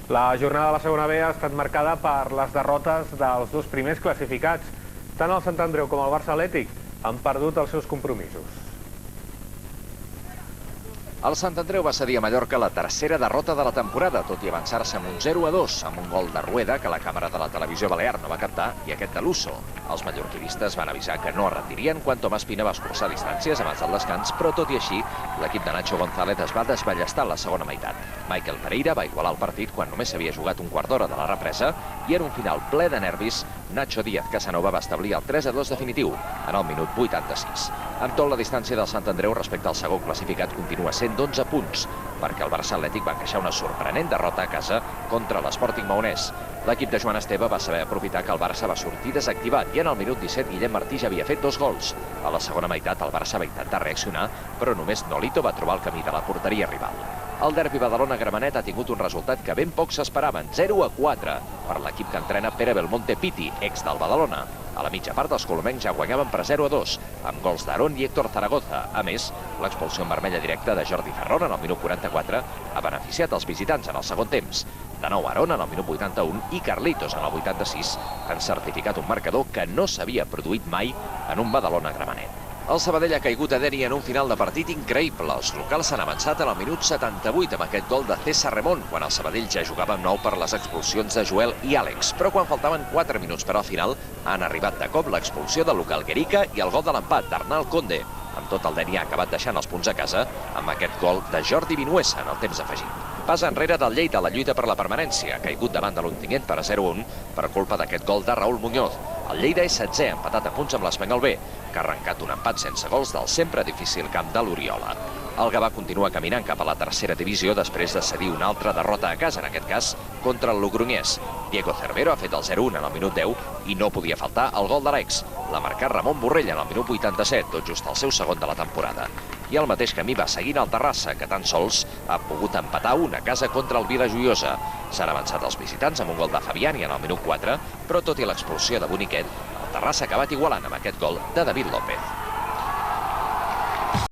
La jornada de la segona B ha estat marcada per les derrotes dels dos primers classificats. Tant el Sant Andreu com el Barça Atlètic han perdut els seus compromisos. El Sant Andreu va cedir a Mallorca la tercera derrota de la temporada, tot i avançar-se amb un 0-2, amb un gol de Rueda que la càmera de la televisió balear no va captar i aquest de Lusso. Els mallorquinistes van avisar que no es retirien quan Tomàs Pina va escurçar distàncies abans del descans, però tot i així, l'equip de Nacho González es va desballestar en la segona meitat. Michael Pereira va igualar el partit quan només s'havia jugat un quart d'hora de la represa i en un final ple de nervis, Nacho Díaz Casanova va establir el 3-2 definitiu en el minut 86. Amb tot, la distància del Sant Andreu respecte al segon classificat continua sent d'11 punts, perquè el Barça Atlètic va encaixar una sorprenent derrota a casa contra l'Sporting Maonès. L'equip de Joan Esteve va saber aprofitar que el Barça va sortir desactivat i en el minut 17 Guillem Martí ja havia fet 2 gols. A la segona meitat el Barça va intentar reaccionar, però només Nolito va trobar el camí de la porteria rival. El derbi Badalona-Gramenet ha tingut un resultat que ben pocs s'esperaven, 0-4, per l'equip que entrena Pere Belmonte Piti, ex del Badalona. A la mitja part, els colomencs ja guanyaven per 0-2, amb gols d'Aaron i Héctor Zaragoza. A més, l'expulsió en vermella directa de Jordi Ferrón en el minut 44 ha beneficiat els visitants en el segon temps. De nou Aaron en el minut 81 i Carlitos en el 86 han certificat un marcador que no s'havia produït mai en un Badalona-Gramenet. El Sabadell ha caigut a Deni en un final de partit increïble. Els locals s'han avançat en el minut 78 amb aquest gol de César Remón, quan el Sabadell ja jugava amb 9 per les expulsions de Joel i Àlex. Però quan faltaven 4 minuts per al final, han arribat de cop l'expulsió del local Guerica i el gol de l'empat d'Arnal Conde. Amb tot, el Deni ha acabat deixant els punts a casa amb aquest gol de Jordi Vinuesa en el temps afegit. Pas enrere del Lleida a la lluita per la permanència, ha caigut davant de l'Ontinyent per 0-1 per culpa d'aquest gol de Raúl Muñoz. El Lleida és 16è, empatat a punts amb l'Espanyol B, que ha arrencat un empat sense gols del sempre difícil camp de l'Oriola. El Gavà continua caminant cap a la tercera divisió després de cedir una altra derrota a casa, en aquest cas contra el Logroñés. Diego Cervero ha fet el 0-1 en el minut 10 i no podia faltar el gol de l'ex. L'ha marcat Ramon Borrell en el minut 87, tot just el seu segon de la temporada. I el mateix camí va seguint el Terrassa, que tan sols ha pogut empatar una casa contra el Vila Joiosa. S'han avançat els visitants amb un gol de Fabiani en el minut 4, però tot i l'expulsió de Boniquet, el Terrassa ha acabat igualant amb aquest gol de David López.